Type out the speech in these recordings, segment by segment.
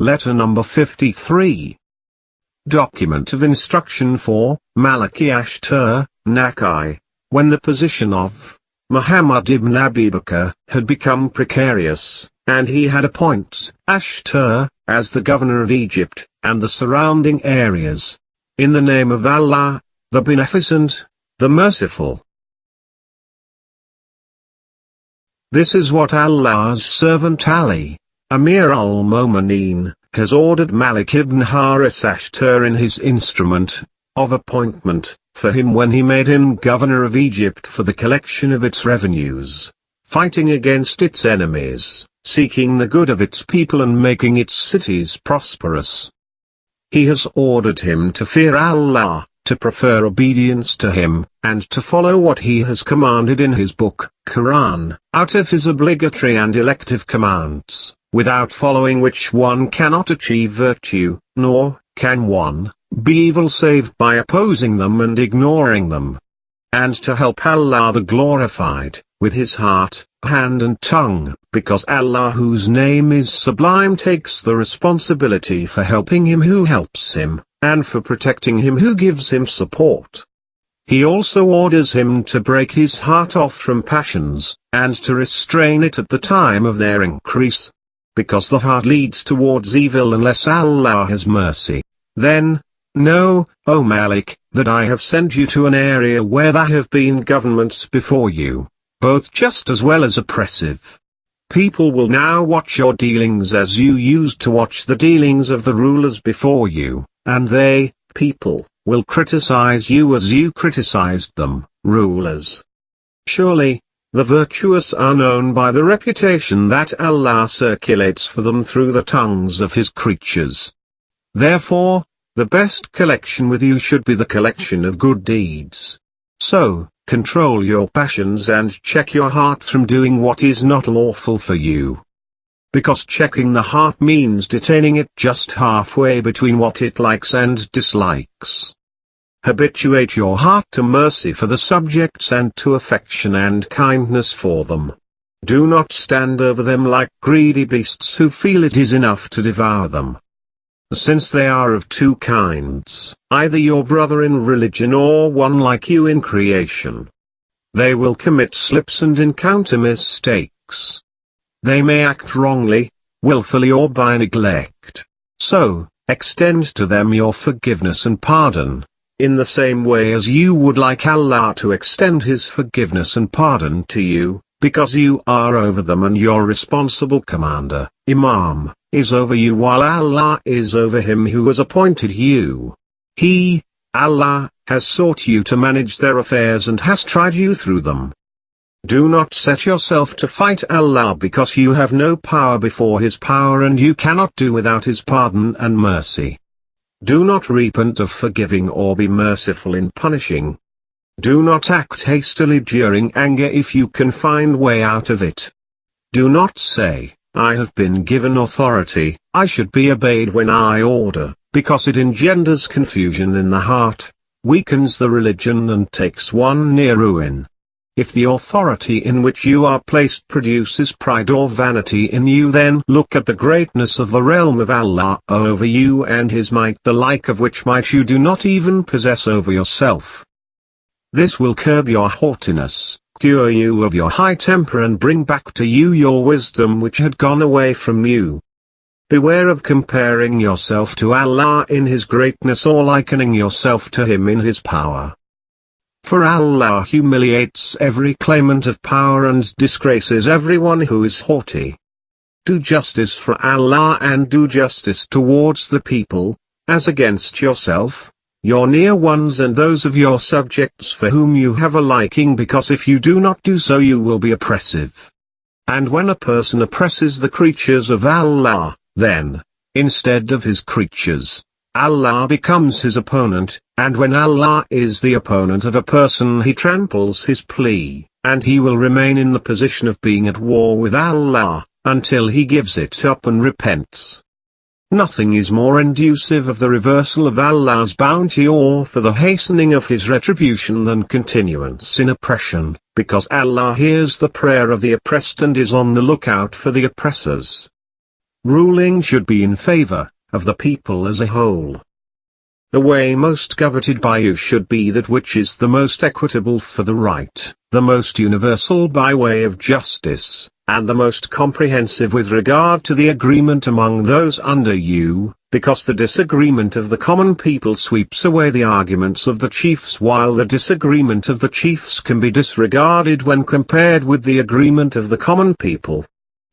Letter number 53. Document of instruction for Maliki Ashtar, Nakai, when the position of Muhammad ibn Abi Bakr had become precarious, and he had appointed Ashtar as the governor of Egypt and the surrounding areas. In the name of Allah, the Beneficent, the Merciful. This is what Allah's servant Ali, Amir al-Mu'mineen, has ordered Malik ibn Haris Ashtar in his instrument of appointment for him when he made him governor of Egypt for the collection of its revenues, fighting against its enemies, seeking the good of its people and making its cities prosperous. He has ordered him to fear Allah, to prefer obedience to him, and to follow what he has commanded in his book, Quran, out of his obligatory and elective commands, without following which one cannot achieve virtue, nor can one be evil save by opposing them and ignoring them. And to help Allah the Glorified, with his heart, hand and tongue, because Allah whose name is sublime takes the responsibility for helping him who helps him, and for protecting him who gives him support. He also orders him to break his heart off from passions, and to restrain it at the time of their increase. Because the heart leads towards evil unless Allah has mercy. Then, know, O Malik, that I have sent you to an area where there have been governments before you, both just as well as oppressive. People will now watch your dealings as you used to watch the dealings of the rulers before you, and they, people, will criticize you as you criticized them, rulers. Surely, the virtuous are known by the reputation that Allah circulates for them through the tongues of his creatures. Therefore, the best collection with you should be the collection of good deeds. So, control your passions and check your heart from doing what is not lawful for you. Because checking the heart means detaining it just halfway between what it likes and dislikes. Habituate your heart to mercy for the subjects and to affection and kindness for them. Do not stand over them like greedy beasts who feel it is enough to devour them. Since they are of two kinds, either your brother in religion or one like you in creation. They will commit slips and encounter mistakes. They may act wrongly, willfully or by neglect. So, extend to them your forgiveness and pardon, in the same way as you would like Allah to extend his forgiveness and pardon to you, because you are over them and your responsible commander, Imam, is over you while Allah is over him who has appointed you. He, Allah, has sought you to manage their affairs and has tried you through them. Do not set yourself to fight Allah because you have no power before his power and you cannot do without his pardon and mercy. Do not repent of forgiving or be merciful in punishing. Do not act hastily during anger if you can find way out of it. Do not say, I have been given authority, I should be obeyed when I order, because it engenders confusion in the heart, weakens the religion and takes one near ruin. If the authority in which you are placed produces pride or vanity in you, then look at the greatness of the realm of Allah over you and his might, the like of which might you do not even possess over yourself. This will curb your haughtiness, cure you of your high temper and bring back to you your wisdom which had gone away from you. Beware of comparing yourself to Allah in his greatness or likening yourself to him in his power. For Allah humiliates every claimant of power and disgraces everyone who is haughty. Do justice for Allah and do justice towards the people, as against yourself, your near ones and those of your subjects for whom you have a liking, because if you do not do so you will be oppressive. And when a person oppresses the creatures of Allah, then, instead of his creatures, Allah becomes his opponent, and when Allah is the opponent of a person he tramples his plea, and he will remain in the position of being at war with Allah, until he gives it up and repents. Nothing is more inducive of the reversal of Allah's bounty or for the hastening of his retribution than continuance in oppression, because Allah hears the prayer of the oppressed and is on the lookout for the oppressors. Ruling should be in favor of the people as a whole. The way most coveted by you should be that which is the most equitable for the right, the most universal by way of justice, and the most comprehensive with regard to the agreement among those under you, because the disagreement of the common people sweeps away the arguments of the chiefs, while the disagreement of the chiefs can be disregarded when compared with the agreement of the common people.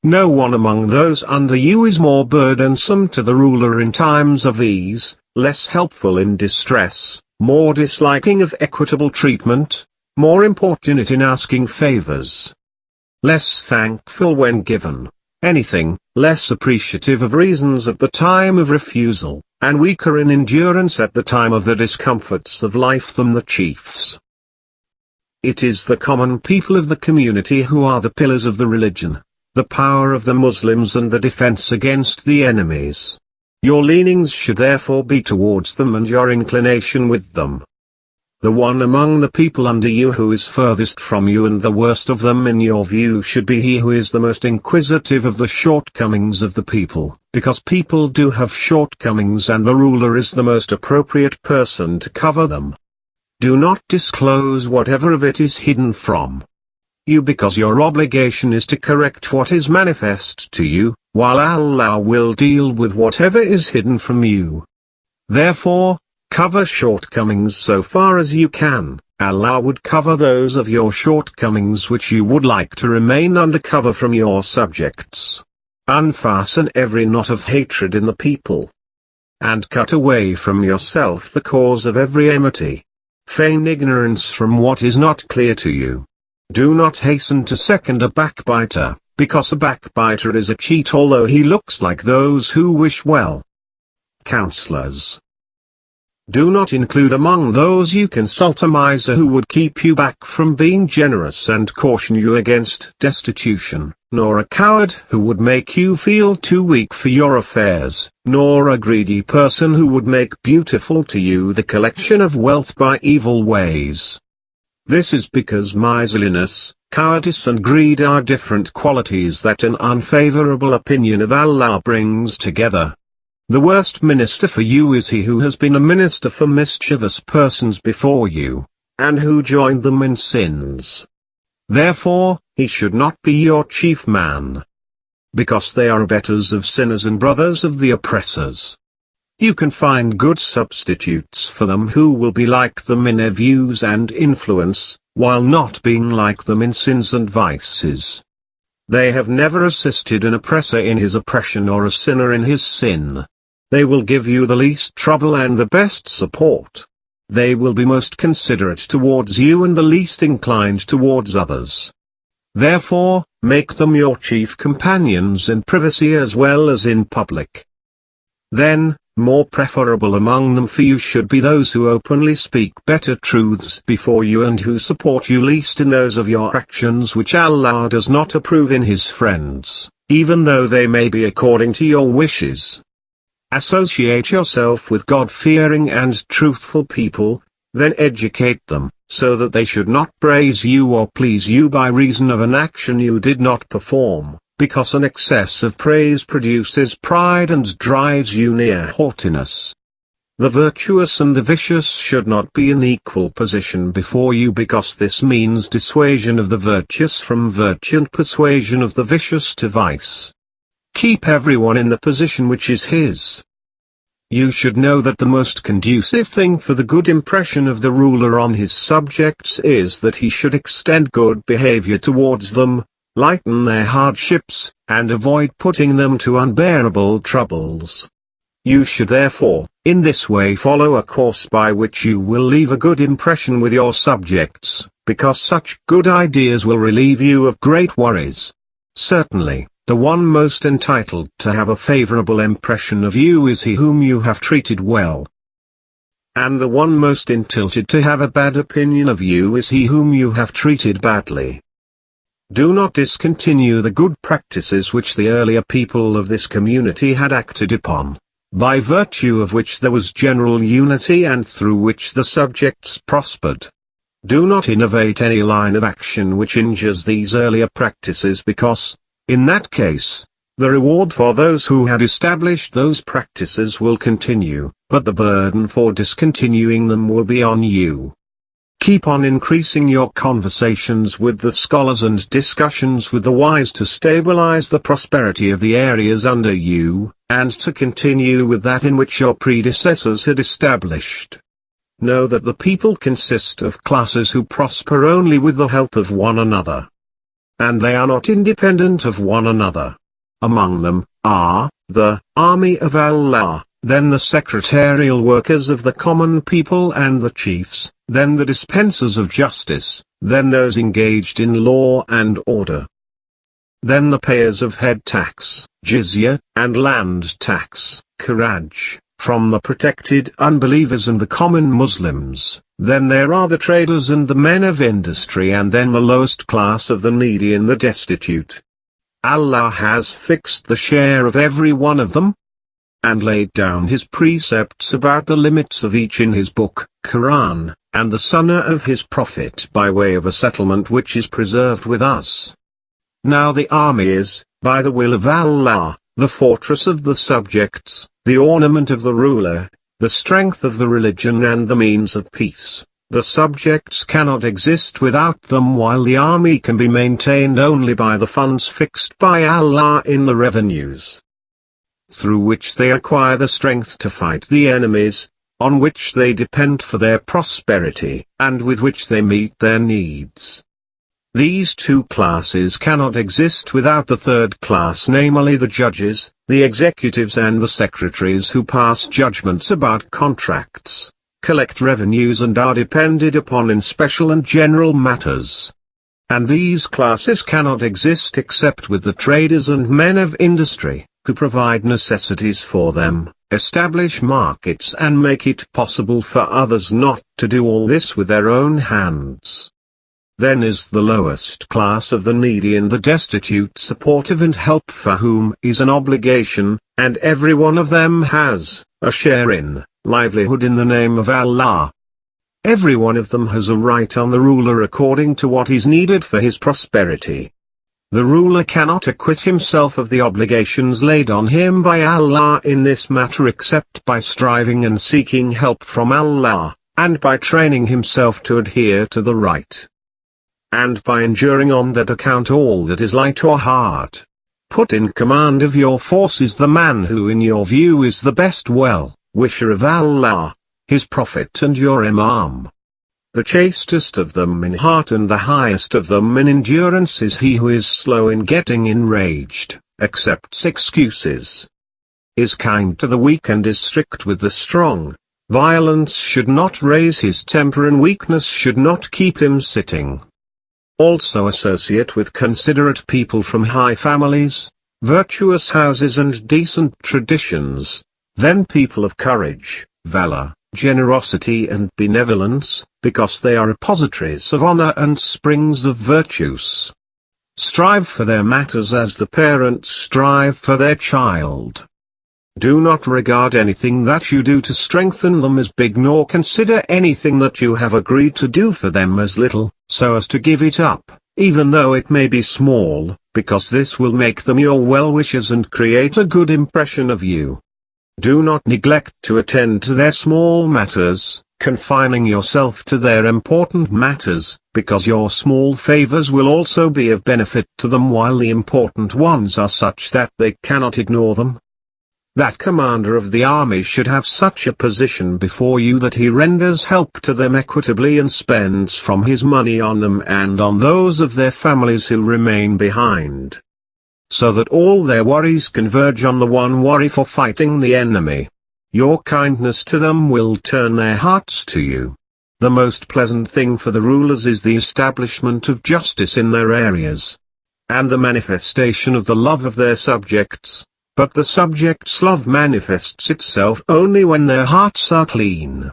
No one among those under you is more burdensome to the ruler in times of ease, less helpful in distress, more disliking of equitable treatment, more importunate in asking favors, less thankful when given anything, less appreciative of reasons at the time of refusal, and weaker in endurance at the time of the discomforts of life than the chiefs. It is the common people of the community who are the pillars of the religion, the power of the Muslims and the defense against the enemies. Your leanings should therefore be towards them and your inclination with them. The one among the people under you who is furthest from you and the worst of them in your view should be he who is the most inquisitive of the shortcomings of the people, because people do have shortcomings and the ruler is the most appropriate person to cover them. Do not disclose whatever of it is hidden from you, because your obligation is to correct what is manifest to you, while Allah will deal with whatever is hidden from you. Therefore, cover shortcomings so far as you can. Allah would cover those of your shortcomings which you would like to remain under cover from your subjects. Unfasten every knot of hatred in the people, and cut away from yourself the cause of every enmity. Feign ignorance from what is not clear to you. Do not hasten to second a backbiter, because a backbiter is a cheat although he looks like those who wish well. Counselors. Do not include among those you consult a miser who would keep you back from being generous and caution you against destitution, nor a coward who would make you feel too weak for your affairs, nor a greedy person who would make beautiful to you the collection of wealth by evil ways. This is because miserliness, cowardice and greed are different qualities that an unfavorable opinion of Allah brings together. The worst minister for you is he who has been a minister for mischievous persons before you, and who joined them in sins. Therefore, he should not be your chief man, because they are abettors of sinners and brothers of the oppressors. You can find good substitutes for them who will be like them in their views and influence, while not being like them in sins and vices. They have never assisted an oppressor in his oppression or a sinner in his sin. They will give you the least trouble and the best support. They will be most considerate towards you and the least inclined towards others. Therefore, make them your chief companions in privacy as well as in public. Then, more preferable among them for you should be those who openly speak better truths before you and who support you least in those of your actions which Allah does not approve in His friends, even though they may be according to your wishes. Associate yourself with God-fearing and truthful people, then educate them, so that they should not praise you or please you by reason of an action you did not perform, because an excess of praise produces pride and drives you near haughtiness. The virtuous and the vicious should not be in equal position before you, because this means dissuasion of the virtuous from virtue and persuasion of the vicious to vice. Keep everyone in the position which is his. You should know that the most conducive thing for the good impression of the ruler on his subjects is that he should extend good behavior towards them, lighten their hardships, and avoid putting them to unbearable troubles. You should therefore, in this way, follow a course by which you will leave a good impression with your subjects, because such good ideas will relieve you of great worries. Certainly, the one most entitled to have a favorable impression of you is he whom you have treated well. And the one most entitled to have a bad opinion of you is he whom you have treated badly. Do not discontinue the good practices which the earlier people of this community had acted upon, by virtue of which there was general unity and through which the subjects prospered. Do not innovate any line of action which injures these earlier practices, because, in that case, The reward for those who had established those practices will continue, but the burden for discontinuing them will be on you. Keep on increasing your conversations with the scholars and discussions with the wise to stabilize the prosperity of the areas under you, and to continue with that in which your predecessors had established. Know that the people consist of classes who prosper only with the help of one another. And they are not independent of one another. Among them are the army of Allah, then the secretarial workers of the common people and the chiefs, then the dispensers of justice, then those engaged in law and order. Then the payers of head tax, jizya, and land tax, kharaj, from the protected unbelievers and the common Muslims. Then there are the traders and the men of industry, and then the lowest class of the needy and the destitute. Allah has fixed the share of every one of them, and laid down his precepts about the limits of each in his book, Quran, and the Sunnah of his Prophet by way of a settlement which is preserved with us. Now the army is, by the will of Allah, the fortress of the subjects, the ornament of the ruler, the strength of the religion and the means of peace. The subjects cannot exist without them, while the army can be maintained only by the funds fixed by Allah in the revenues, through which they acquire the strength to fight the enemies, on which they depend for their prosperity, and with which they meet their needs. These two classes cannot exist without the third class, namely the judges, the executives and the secretaries who pass judgments about contracts, collect revenues and are depended upon in special and general matters. And these classes cannot exist except with the traders and men of industry, who provide necessities for them, establish markets and make it possible for others not to do all this with their own hands. Then is the lowest class of the needy and the destitute supportive and help for whom is an obligation, and every one of them has a share in livelihood in the name of Allah. Every one of them has a right on the ruler according to what is needed for his prosperity. The ruler cannot acquit himself of the obligations laid on him by Allah in this matter except by striving and seeking help from Allah, and by training himself to adhere to the right, and by enduring on that account all that is light or hard. Put in command of your forces the man who in your view is the best well-wisher of Allah, his Prophet and your Imam. The chastest of them in heart and the highest of them in endurance is he who is slow in getting enraged, accepts excuses, is kind to the weak and is strict with the strong. Violence should not raise his temper and weakness should not keep him sitting. Also associate with considerate people from high families, virtuous houses and decent traditions, then people of courage, valor, generosity and benevolence, because they are repositories of honor and springs of virtues. Strive for their matters as the parents strive for their child. Do not regard anything that you do to strengthen them as big, nor consider anything that you have agreed to do for them as little, so as to give it up, even though it may be small, because this will make them your well-wishers and create a good impression of you. Do not neglect to attend to their small matters, confining yourself to their important matters, because your small favors will also be of benefit to them while the important ones are such that they cannot ignore them. That commander of the army should have such a position before you that he renders help to them equitably and spends from his money on them and on those of their families who remain behind, so that all their worries converge on the one worry for fighting the enemy. Your kindness to them will turn their hearts to you. The most pleasant thing for the rulers is the establishment of justice in their areas, and the manifestation of the love of their subjects. But the subjects' love manifests itself only when their hearts are clean.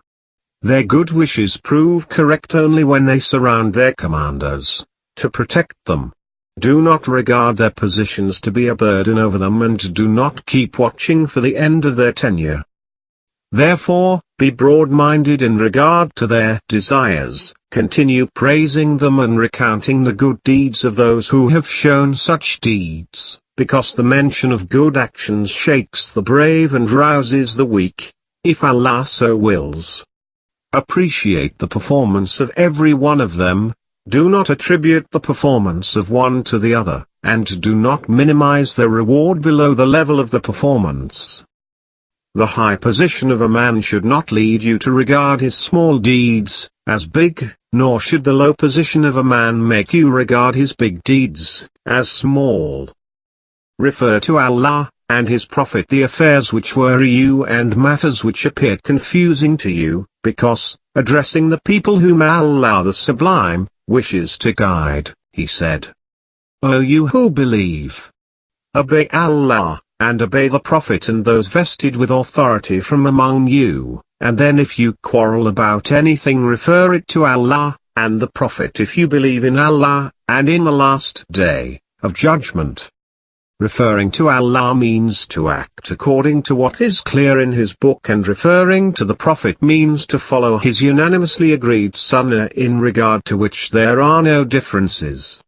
Their good wishes prove correct only when they surround their commanders, to protect them. Do not regard their positions to be a burden over them and do not keep watching for the end of their tenure. Therefore, be broad-minded in regard to their desires, continue praising them and recounting the good deeds of those who have shown such deeds, because the mention of good actions shakes the brave and rouses the weak, if Allah so wills. Appreciate the performance of every one of them, do not attribute the performance of one to the other, and do not minimize their reward below the level of the performance. The high position of a man should not lead you to regard his small deeds as big, nor should the low position of a man make you regard his big deeds as small. Refer to Allah and His Prophet the affairs which worry you and matters which appear confusing to you, because, addressing the people whom Allah the Sublime wishes to guide, He said, O you who believe! Obey Allah, and obey the Prophet and those vested with authority from among you, and then if you quarrel about anything refer it to Allah and the Prophet if you believe in Allah, and in the last day of judgment. Referring to Allah means to act according to what is clear in His book, and referring to the Prophet means to follow his unanimously agreed sunnah in regard to which there are no differences.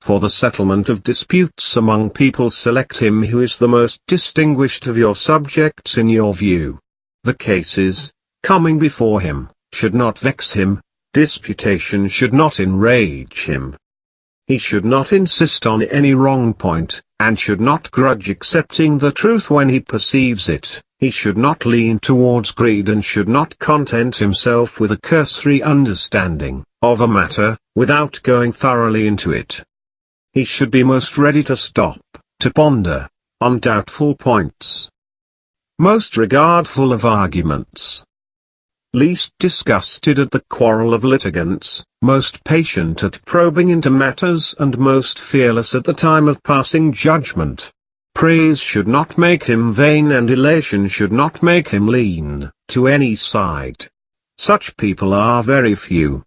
For the settlement of disputes among people select him who is the most distinguished of your subjects in your view. The cases, coming before him, should not vex him, disputation should not enrage him. He should not insist on any wrong point, and should not grudge accepting the truth when he perceives it. He should not lean towards greed and should not content himself with a cursory understanding of a matter, without going thoroughly into it. He should be most ready to stop, to ponder, on doubtful points. Most regardful of arguments. Least disgusted at the quarrel of litigants, most patient at probing into matters and most fearless at the time of passing judgment. Praise should not make him vain and elation should not make him lean to any side. Such people are very few.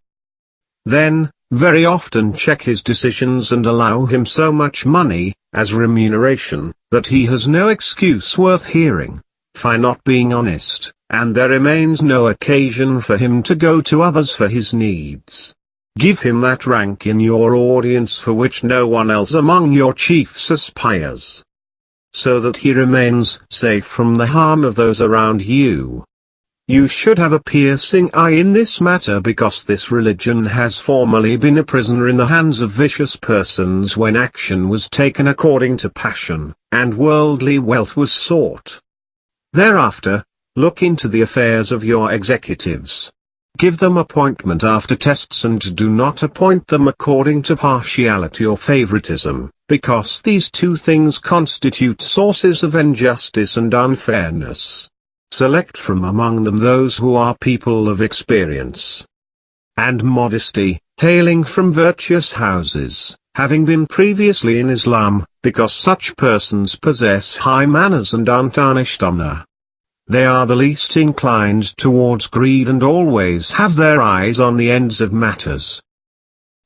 Then, very often check his decisions and allow him so much money, as remuneration, that he has no excuse worth hearing, for not being honest, and there remains no occasion for him to go to others for his needs. Give him that rank in your audience for which no one else among your chiefs aspires, so that he remains safe from the harm of those around you. You should have a piercing eye in this matter, because this religion has formerly been a prisoner in the hands of vicious persons when action was taken according to passion, and worldly wealth was sought. Thereafter, look into the affairs of your executives. Give them appointment after tests and do not appoint them according to partiality or favoritism, because these two things constitute sources of injustice and unfairness. Select from among them those who are people of experience and modesty, hailing from virtuous houses, having been previously in Islam, because such persons possess high manners and untarnished honor. They are the least inclined towards greed and always have their eyes on the ends of matters.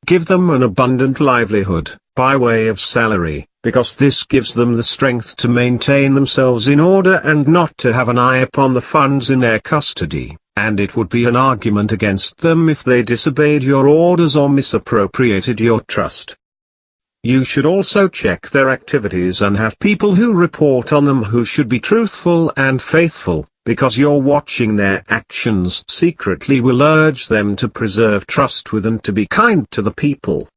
Give them an abundant livelihood, by way of salary, because this gives them the strength to maintain themselves in order and not to have an eye upon the funds in their custody, and it would be an argument against them if they disobeyed your orders or misappropriated your trust. You should also check their activities and have people who report on them who should be truthful and faithful, because your watching their actions secretly will urge them to preserve trust with and to be kind to the people.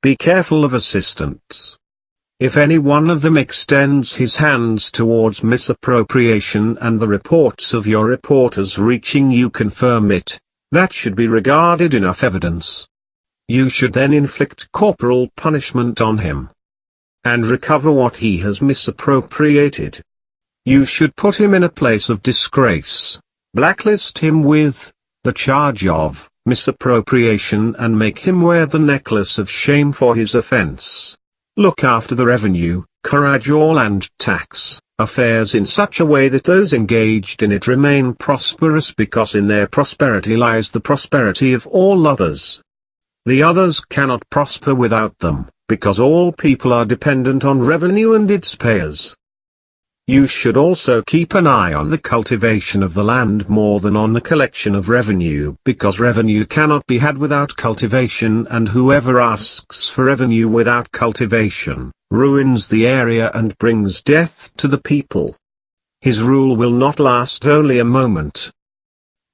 Be careful of assistants. If any one of them extends his hands towards misappropriation and the reports of your reporters reaching you confirm it, that should be regarded enough evidence. You should then inflict corporal punishment on him and recover what he has misappropriated. You should put him in a place of disgrace, blacklist him with the charge of misappropriation and make him wear the necklace of shame for his offense. Look after the revenue, khuraj and tax affairs in such a way that those engaged in it remain prosperous, because in their prosperity lies the prosperity of all others. The others cannot prosper without them, because all people are dependent on revenue and its payers. You should also keep an eye on the cultivation of the land more than on the collection of revenue, because revenue cannot be had without cultivation, and whoever asks for revenue without cultivation, ruins the area and brings death to the people. His rule will not last only a moment.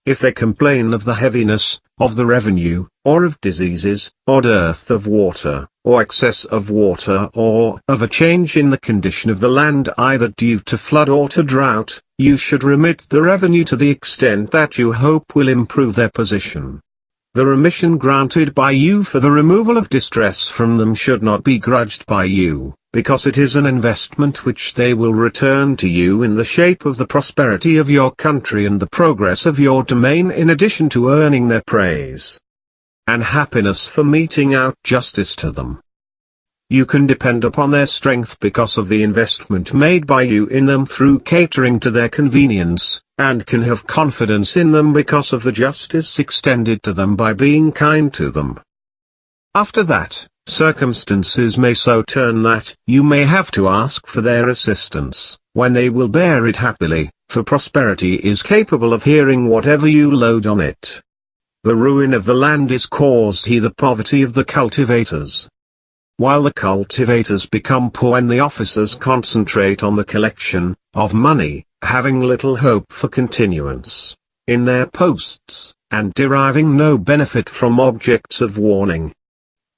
If they complain of the heaviness of the revenue, or of diseases, or dearth of water, or excess of water, or of a change in the condition of the land either due to flood or to drought, you should remit the revenue to the extent that you hope will improve their position. The remission granted by you for the removal of distress from them should not be grudged by you, because it is an investment which they will return to you in the shape of the prosperity of your country and the progress of your domain, in addition to earning their praise and happiness for meting out justice to them. You can depend upon their strength because of the investment made by you in them through catering to their convenience, and can have confidence in them because of the justice extended to them by being kind to them. After that, circumstances may so turn that you may have to ask for their assistance, when they will bear it happily, for prosperity is capable of hearing whatever you load on it. The ruin of the land is caused by the poverty of the cultivators. While the cultivators become poor and the officers concentrate on the collection of money, having little hope for continuance in their posts, and deriving no benefit from objects of warning,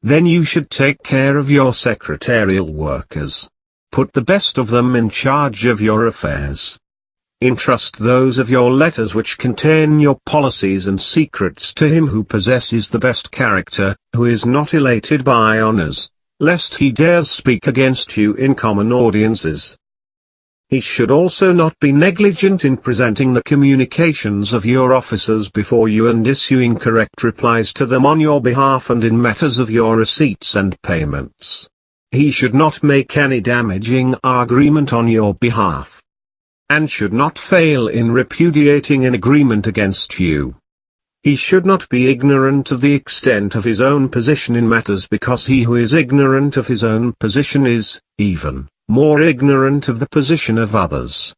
then you should take care of your secretarial workers. Put the best of them in charge of your affairs. Entrust those of your letters which contain your policies and secrets to him who possesses the best character, who is not elated by honors, lest he dares speak against you in common audiences. He should also not be negligent in presenting the communications of your officers before you and issuing correct replies to them on your behalf and in matters of your receipts and payments. He should not make any damaging agreement on your behalf, and should not fail in repudiating an agreement against you. He should not be ignorant of the extent of his own position in matters, because he who is ignorant of his own position is, even, more ignorant of the position of others.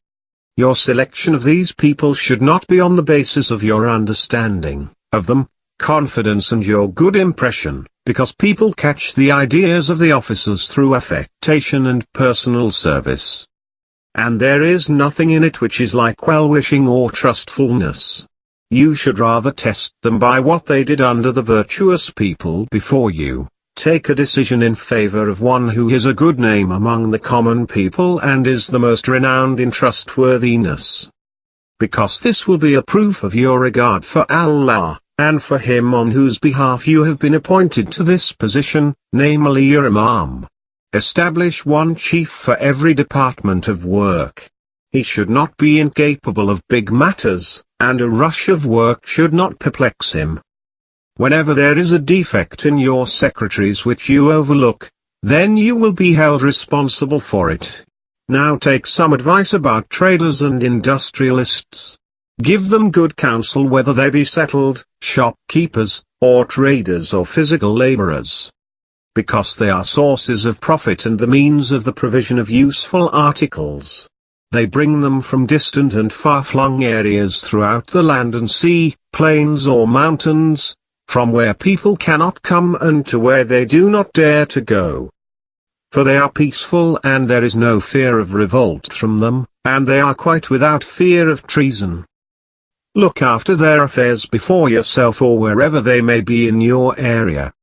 Your selection of these people should not be on the basis of your understanding of them, confidence and your good impression, because people catch the ideas of the officers through affectation and personal service. And there is nothing in it which is like well-wishing or trustfulness. You should rather test them by what they did under the virtuous people before you. Take a decision in favor of one who has a good name among the common people and is the most renowned in trustworthiness. Because this will be a proof of your regard for Allah, and for him on whose behalf you have been appointed to this position, namely your Imam. Establish one chief for every department of work. He should not be incapable of big matters, and a rush of work should not perplex him. Whenever there is a defect in your secretaries which you overlook, then you will be held responsible for it. Now take some advice about traders and industrialists. Give them good counsel whether they be settled, shopkeepers, or traders or physical laborers. Because they are sources of profit and the means of the provision of useful articles. They bring them from distant and far-flung areas throughout the land and sea, plains or mountains, from where people cannot come and to where they do not dare to go. For they are peaceful and there is no fear of revolt from them, and they are quite without fear of treason. Look after their affairs before yourself or wherever they may be in your area.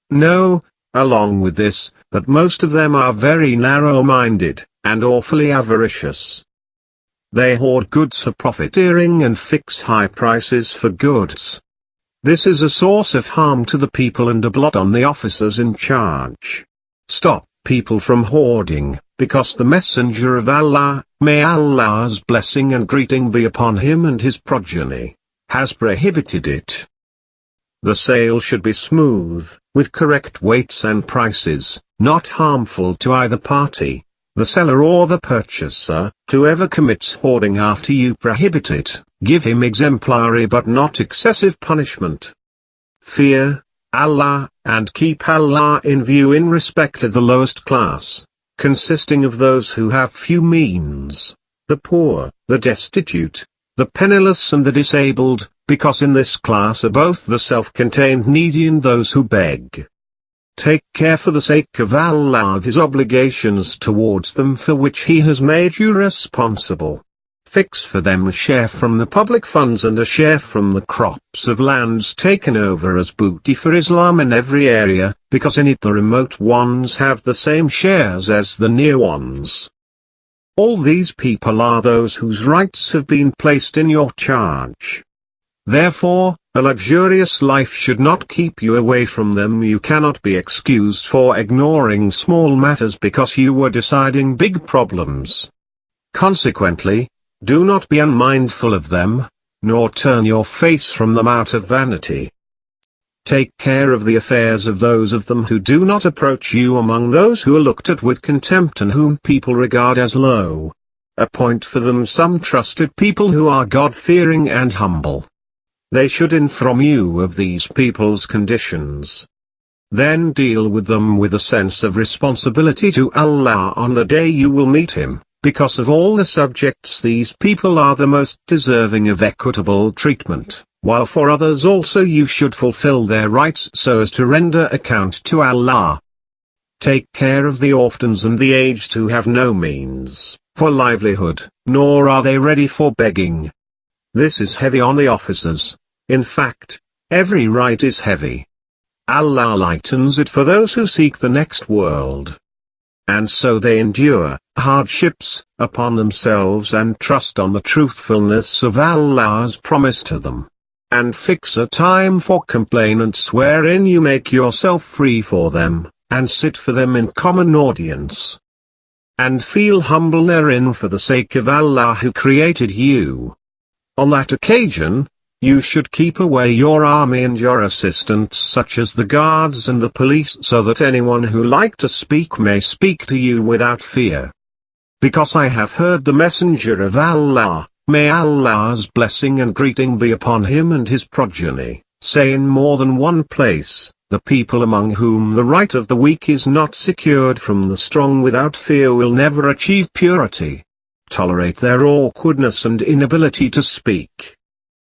Know, along with this, that most of them are very narrow-minded, and awfully avaricious. They hoard goods for profiteering and fix high prices for goods. This is a source of harm to the people and a blot on the officers in charge. Stop people from hoarding, because the Messenger of Allah, may Allah's blessing and greeting be upon him and his progeny, has prohibited it. The sale should be smooth, with correct weights and prices, not harmful to either party, the seller or the purchaser. Whoever commits hoarding after you prohibit it, give him exemplary but not excessive punishment. Fear Allah, and keep Allah in view in respect of the lowest class. consisting of those who have few means, the poor, the destitute, the penniless and the disabled, because in this class are both the self-contained needy and those who beg. Take care for the sake of Allah of His obligations towards them for which He has made you responsible. Fix for them a share from the public funds and a share from the crops of lands taken over as booty for Islam in every area, because in it the remote ones have the same shares as the near ones. All these people are those whose rights have been placed in your charge. Therefore, a luxurious life should not keep you away from them. You cannot be excused for ignoring small matters because you were deciding big problems. Consequently, do not be unmindful of them, nor turn your face from them out of vanity. Take care of the affairs of those of them who do not approach you among those who are looked at with contempt and whom people regard as low. Appoint for them some trusted people who are God-fearing and humble. They should inform you of these people's conditions. Then deal with them with a sense of responsibility to Allah on the day you will meet Him, because of all the subjects these people are the most deserving of equitable treatment, while for others also you should fulfill their rights so as to render account to Allah. Take care of the orphans and the aged who have no means for livelihood, nor are they ready for begging. This is heavy on the officers. In fact, every right is heavy. Allah lightens it for those who seek the next world. And so they endure hardships upon themselves and trust on the truthfulness of Allah's promise to them. And fix a time for complainants wherein you make yourself free for them, and sit for them in common audience. And feel humble therein for the sake of Allah who created you. On that occasion, you should keep away your army and your assistants such as the guards and the police so that anyone who like to speak may speak to you without fear. Because I have heard the Messenger of Allah, may Allah's blessing and greeting be upon him and his progeny, say in more than one place, the people among whom the right of the weak is not secured from the strong without fear will never achieve purity. Tolerate their awkwardness and inability to speak.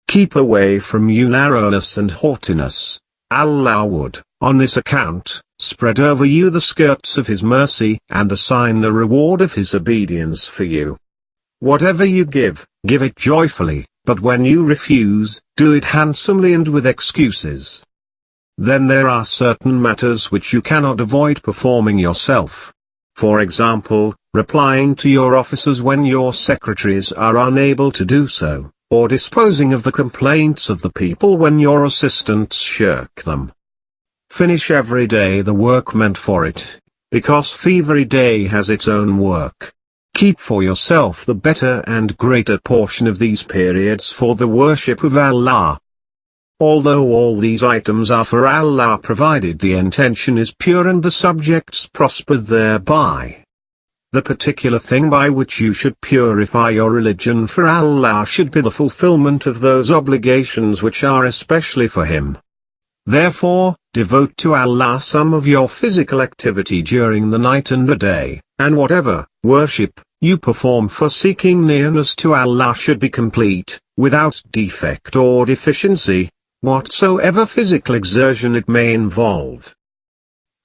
Keep away from you narrowness and haughtiness. Allah would, on this account, spread over you the skirts of His mercy and assign the reward of His obedience for you. Whatever you give it joyfully, but when you refuse, do it handsomely and with excuses. Then there are certain matters which you cannot avoid performing yourself. For example, replying to your officers when your secretaries are unable to do so, or disposing of the complaints of the people when your assistants shirk them. Finish every day the work meant for it, because every day has its own work. Keep for yourself the better and greater portion of these periods for the worship of Allah. Although all these items are for Allah provided the intention is pure and the subjects prosper thereby. The particular thing by which you should purify your religion for Allah should be the fulfillment of those obligations which are especially for Him. Therefore, devote to Allah some of your physical activity during the night and the day, and whatever worship you perform for seeking nearness to Allah should be complete, without defect or deficiency, whatsoever physical exertion it may involve.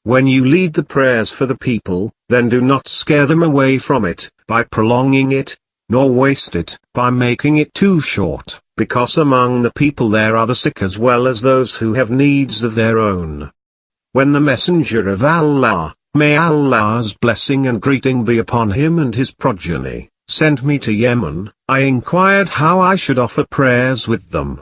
When you lead the prayers for the people, then do not scare them away from it, by prolonging it, nor waste it, by making it too short, because among the people there are the sick as well as those who have needs of their own. When the Messenger of Allah, may Allah's blessing and greeting be upon him and his progeny, sent me to Yemen, I inquired how I should offer prayers with them.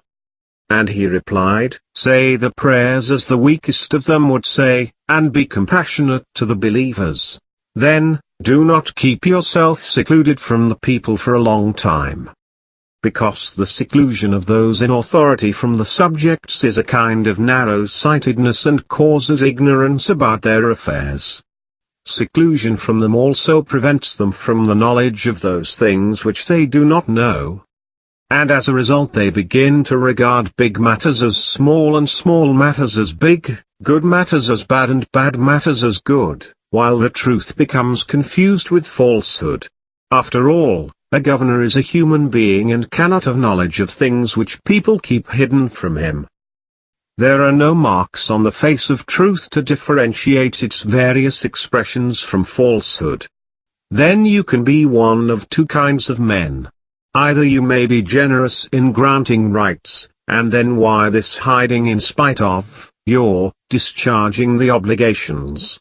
And he replied, say the prayers as the weakest of them would say, and be compassionate to the believers. Then, do not keep yourself secluded from the people for a long time. Because the seclusion of those in authority from the subjects is a kind of narrow-sightedness and causes ignorance about their affairs. Seclusion from them also prevents them from the knowledge of those things which they do not know. And as a result they begin to regard big matters as small and small matters as big, good matters as bad and bad matters as good, while the truth becomes confused with falsehood. After all, a governor is a human being and cannot have knowledge of things which people keep hidden from him. There are no marks on the face of truth to differentiate its various expressions from falsehood. Then you can be one of two kinds of men. Either you may be generous in granting rights, and then why this hiding in spite of your discharging the obligations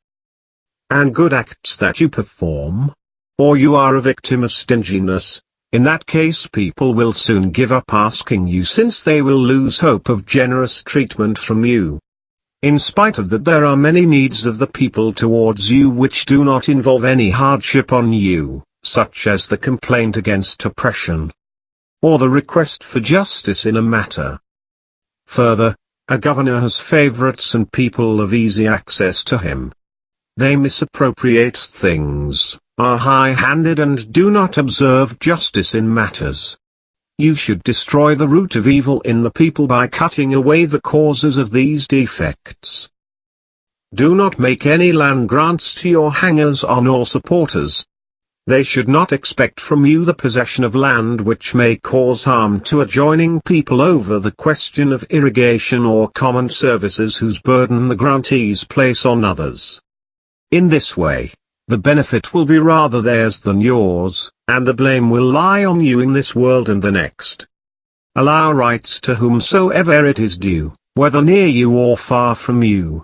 and good acts that you perform? Or you are a victim of stinginess. In that case people will soon give up asking you, since they will lose hope of generous treatment from you. In spite of that, there are many needs of the people towards you which do not involve any hardship on you, such as the complaint against oppression, or the request for justice in a matter. Further, a governor has favorites and people of easy access to him. They misappropriate things, are high-handed and do not observe justice in matters. You should destroy the root of evil in the people by cutting away the causes of these defects. Do not make any land grants to your hangers-on or supporters. They should not expect from you the possession of land which may cause harm to adjoining people over the question of irrigation or common services whose burden the grantees place on others. In this way, the benefit will be rather theirs than yours, and the blame will lie on you in this world and the next. Allow rights to whomsoever it is due, whether near you or far from you.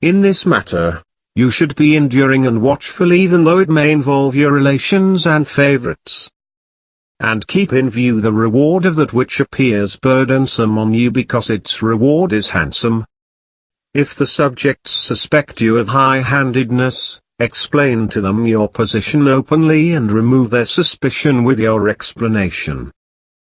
In this matter, you should be enduring and watchful, even though it may involve your relations and favorites. And keep in view the reward of that which appears burdensome on you, because its reward is handsome. If the subjects suspect you of high-handedness, explain to them your position openly and remove their suspicion with your explanation.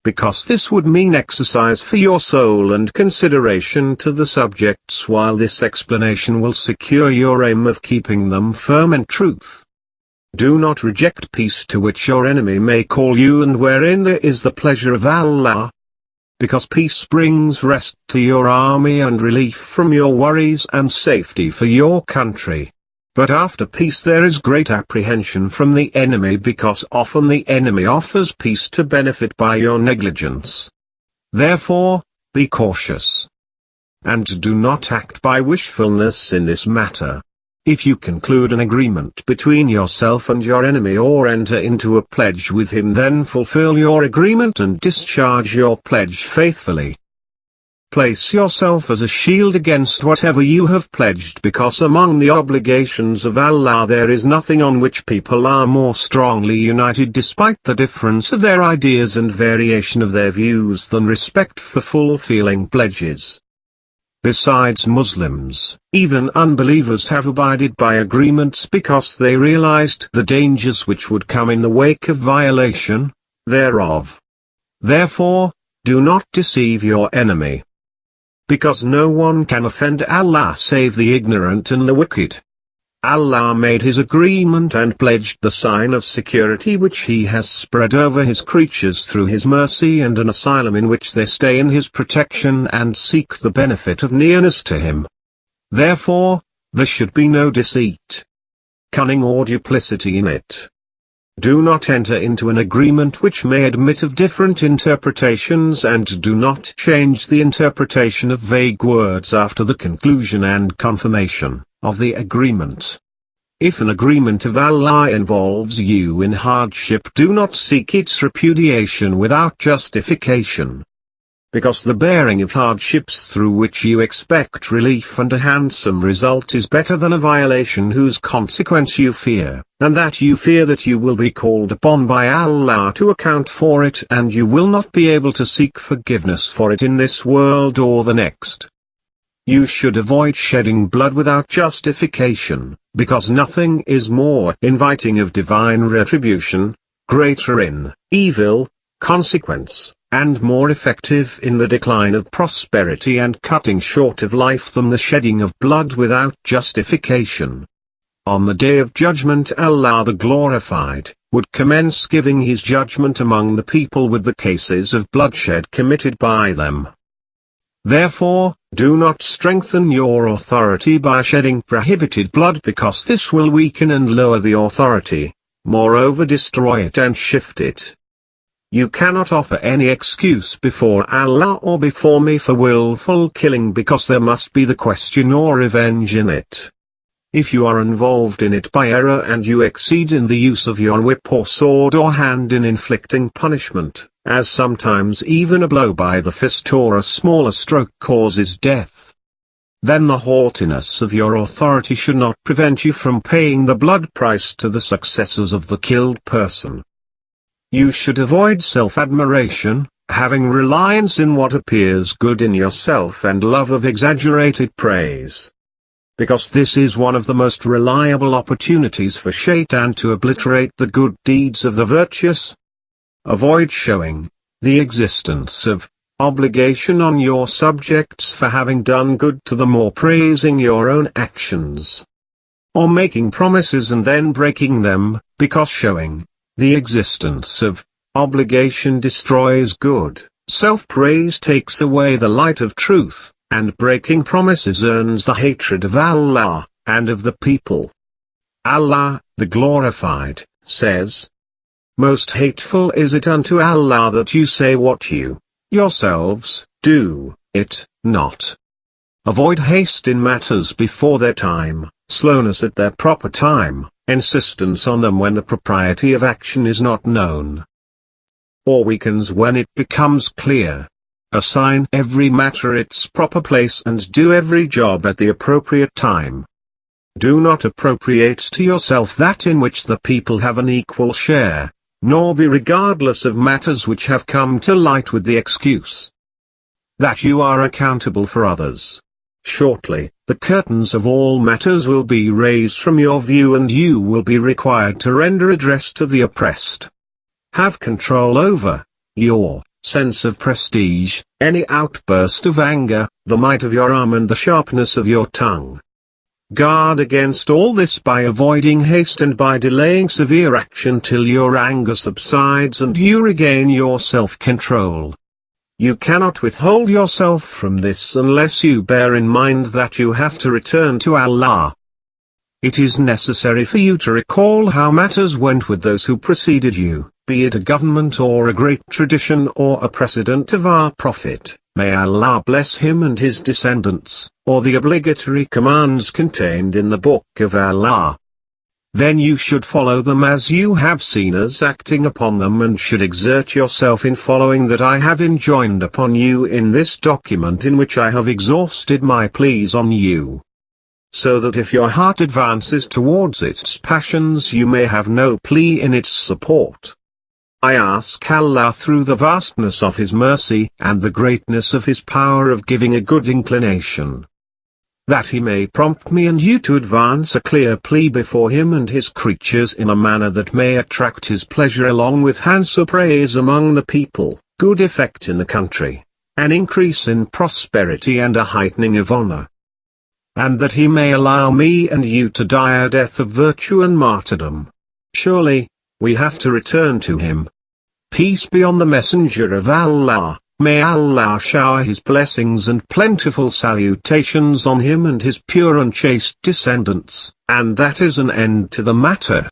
Because this would mean exercise for your soul and consideration to the subjects, while this explanation will secure your aim of keeping them firm in truth. Do not reject peace to which your enemy may call you and wherein there is the pleasure of Allah. Because peace brings rest to your army and relief from your worries and safety for your country. But after peace there is great apprehension from the enemy, because often the enemy offers peace to benefit by your negligence. Therefore, be cautious. And do not act by wishfulness in this matter. If you conclude an agreement between yourself and your enemy or enter into a pledge with him, then fulfill your agreement and discharge your pledge faithfully. Place yourself as a shield against whatever you have pledged, because among the obligations of Allah there is nothing on which people are more strongly united despite the difference of their ideas and variation of their views than respect for fulfilling pledges. Besides Muslims, even unbelievers have abided by agreements because they realized the dangers which would come in the wake of violation thereof. Therefore, do not deceive your enemy. Because no one can offend Allah save the ignorant and the wicked. Allah made his agreement and pledged the sign of security which he has spread over his creatures through his mercy, and an asylum in which they stay in his protection and seek the benefit of nearness to him. Therefore, there should be no deceit, cunning or duplicity in it. Do not enter into an agreement which may admit of different interpretations, and do not change the interpretation of vague words after the conclusion and confirmation of the agreement. If an agreement of Allah involves you in hardship, do not seek its repudiation without justification. Because the bearing of hardships through which you expect relief and a handsome result is better than a violation whose consequence you fear, and that you fear that you will be called upon by Allah to account for it, and you will not be able to seek forgiveness for it in this world or the next. You should avoid shedding blood without justification, because nothing is more inviting of divine retribution, greater in evil consequence, and more effective in the decline of prosperity and cutting short of life than the shedding of blood without justification. On the Day of Judgment, Allah the Glorified would commence giving his judgment among the people with the cases of bloodshed committed by them. Therefore, do not strengthen your authority by shedding prohibited blood, because this will weaken and lower the authority, moreover destroy it and shift it. You cannot offer any excuse before Allah or before me for willful killing, because there must be the question or revenge in it. If you are involved in it by error and you exceed in the use of your whip or sword or hand in inflicting punishment, as sometimes even a blow by the fist or a smaller stroke causes death, then the haughtiness of your authority should not prevent you from paying the blood price to the successors of the killed person. You should avoid self-admiration, having reliance in what appears good in yourself and love of exaggerated praise, because this is one of the most reliable opportunities for Shaitan to obliterate the good deeds of the virtuous. Avoid showing the existence of obligation on your subjects for having done good to them, or praising your own actions, or making promises and then breaking them, because showing the existence of obligation destroys good. Self-praise takes away the light of truth, and breaking promises earns the hatred of Allah and of the people. Allah, the Glorified, says, "Most hateful is it unto Allah that you say what you yourselves do it not." Avoid haste in matters before their time, slowness at their proper time, insistence on them when the propriety of action is not known, or weakens when it becomes clear. Assign every matter its proper place and do every job at the appropriate time. Do not appropriate to yourself that in which the people have an equal share, nor be regardless of matters which have come to light with the excuse that you are accountable for others. Shortly, the curtains of all matters will be raised from your view and you will be required to render address to the oppressed. Have control over your sense of prestige, any outburst of anger, the might of your arm and the sharpness of your tongue. Guard against all this by avoiding haste and by delaying severe action till your anger subsides and you regain your self-control. You cannot withhold yourself from this unless you bear in mind that you have to return to Allah. It is necessary for you to recall how matters went with those who preceded you, be it a government or a great tradition or a precedent of our Prophet, may Allah bless him and his descendants, or the obligatory commands contained in the Book of Allah. Then you should follow them as you have seen us acting upon them, and should exert yourself in following that I have enjoined upon you in this document, in which I have exhausted my pleas on you, so that if your heart advances towards its passions you may have no plea in its support. I ask Allah through the vastness of His mercy and the greatness of His power of giving a good inclination, that He may prompt me and you to advance a clear plea before Him and His creatures in a manner that may attract His pleasure, along with handsome praise among the people, good effect in the country, an increase in prosperity and a heightening of honor, and that He may allow me and you to die a death of virtue and martyrdom. Surely, we have to return to Him. Peace be on the Messenger of Allah. May Allah shower His blessings and plentiful salutations on him and his pure and chaste descendants, and that is an end to the matter.